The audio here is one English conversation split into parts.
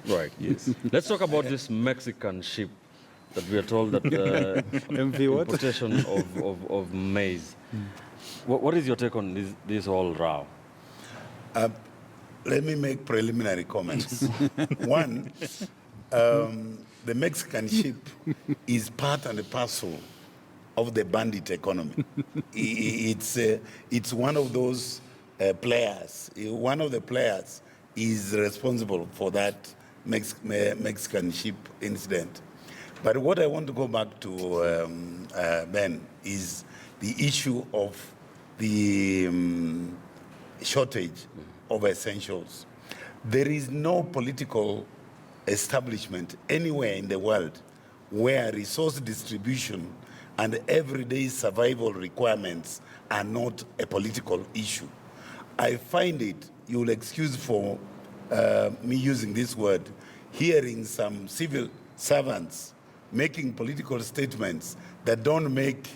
Right. Yes. Let's talk about this Mexican sheep that we are told that MV what? importation of maize. What is your take on this whole row? Let me make preliminary comments. One, the Mexican sheep is part and parcel of the bandit economy. It's one of those players. One of the players is responsible for that Mexican sheep incident. But what I want to go back to, Ben, is the issue of the shortage of essentials. There is no political establishment anywhere in the world where resource distribution and everyday survival requirements are not a political issue. I find it, you'll excuse for me using this word, hearing some civil servants making political statements that don't make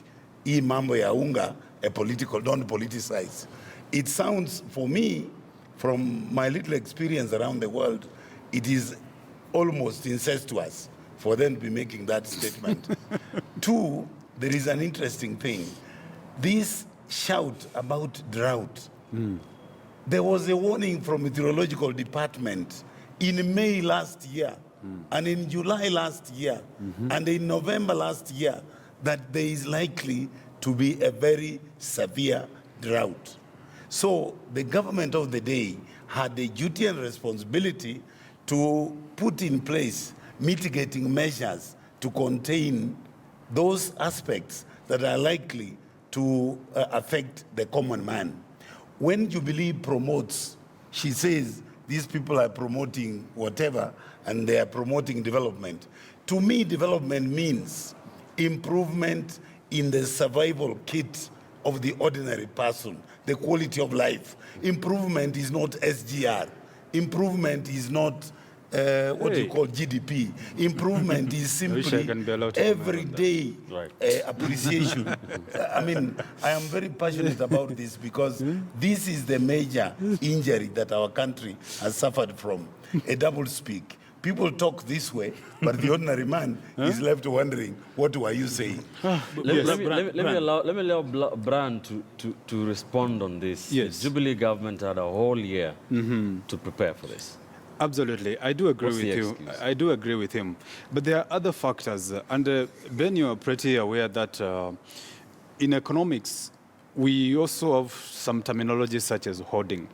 mambo ya unga a political, don't politicize. It sounds, for me, from my little experience around the world, it is almost incestuous for them to be making that statement. Two, there is an interesting thing. This shout about drought, there was a warning from the meteorological department in May last year, and in July last year, and in November last year, that there is likely to be a very severe drought. So the government of the day had the duty and responsibility to put in place mitigating measures to contain those aspects that are likely to affect the common man. When Jubilee promotes, she says these people are promoting whatever and they are promoting development. To me, development means improvement in the survival kit of the ordinary person, the quality of life. Improvement is not SGR. Improvement is not what you call GDP. Improvement is simply everyday appreciation. I mean, I am very passionate about this because this is the major injury that our country has suffered from, a double speak. People talk this way, but the ordinary man is left wondering, what were you saying? Let me allow Brian to respond on this. Yes. The Jubilee government had a whole year to prepare for this. Absolutely. I do agree What's with the you. excuse? I do agree with him. But there are other factors. And Ben, you are pretty aware that in economics, we also have some terminology such as hoarding.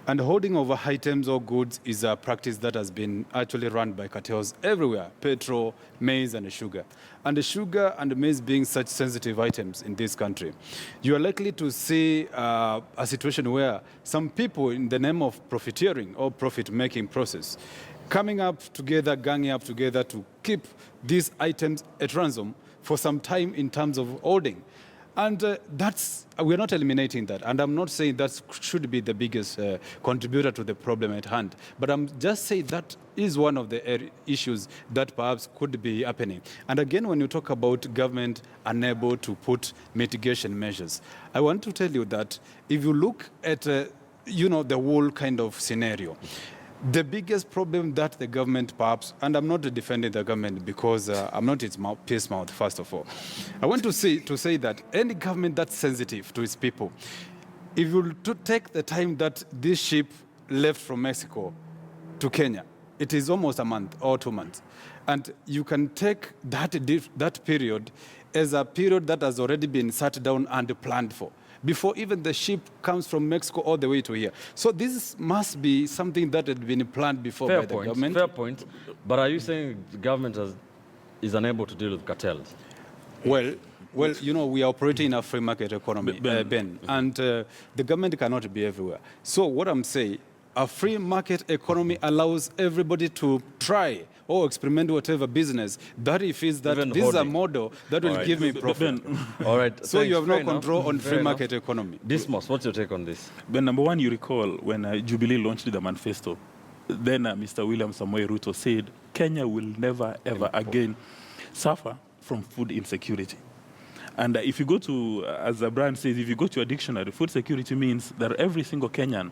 And hoarding of items or goods is a practice that has been actually run by cartels everywhere, petrol, maize, and sugar. And the sugar and maize being such sensitive items in this country, you are likely to see a situation where some people, in the name of profiteering or profit-making process, coming up together, ganging up together to keep these items at ransom for some time in terms of hoarding. And we're not eliminating that. And I'm not saying that should be the biggest contributor to the problem at hand. But I'm just saying that is one of the issues that perhaps could be happening. And again, when you talk about government unable to put mitigation measures, I want to tell you that if you look at, the whole kind of scenario, the biggest problem that the government perhaps, and I'm not defending the government because I'm not its peace mouth, first of all. I want to say that any government that's sensitive to its people, if you take the time that this ship left from Mexico to Kenya, it is almost a month or 2 months. And you can take that period as a period that has already been sat down and planned for, before even the ship comes from Mexico all the way to here. So this must be something that had been planned before by the government. Fair point. But are you saying the government is unable to deal with cartels? Well, we are operating in a free market economy, Ben, and the government cannot be everywhere. So what I'm saying, a free market economy allows everybody to try or experiment whatever business that he feels that Even this hoarding. is a model that will give me profit. All right. So thanks. you have Fair no control enough. on Fair free enough. market economy. Dismos, what's your take on this? But number one, you recall when Jubilee launched the manifesto, then Mr. William Samoei Ruto said, Kenya will never, ever again suffer from food insecurity. And if you go to, as Brian says, if you go to a dictionary, food security means that every single Kenyan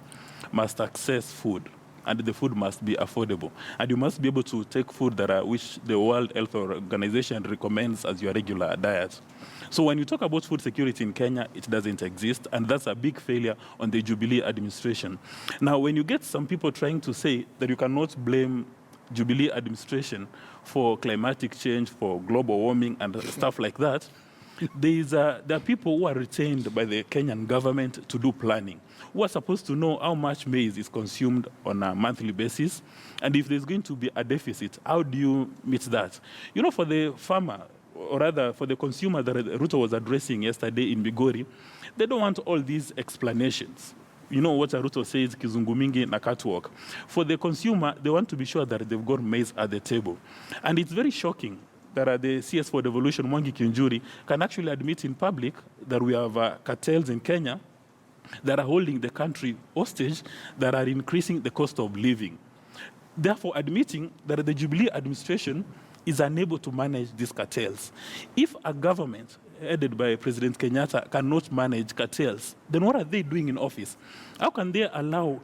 must access food and the food must be affordable. And you must be able to take food which the World Health Organization recommends as your regular diet. So when you talk about food security in Kenya, it doesn't exist, and that's a big failure on the Jubilee administration. Now, when you get some people trying to say that you cannot blame Jubilee administration for climatic change, for global warming, and stuff like that, there are people who are retained by the Kenyan government to do planning, who are supposed to know how much maize is consumed on a monthly basis, and if there's going to be a deficit, how do you meet that? You know, for the farmer, or rather for the consumer that Ruto was addressing yesterday in Migori, they don't want all these explanations. You know what Ruto says, kizungu mingi na catwalk. For the consumer, they want to be sure that they've got maize at the table. And it's very shocking that the CS for Devolution, Mwangi Kinjuri, can actually admit in public that we have cartels in Kenya that are holding the country hostage, that are increasing the cost of living. Therefore, admitting that the Jubilee administration is unable to manage these cartels. If a government headed by President Kenyatta cannot manage cartels, then what are they doing in office? How can they allow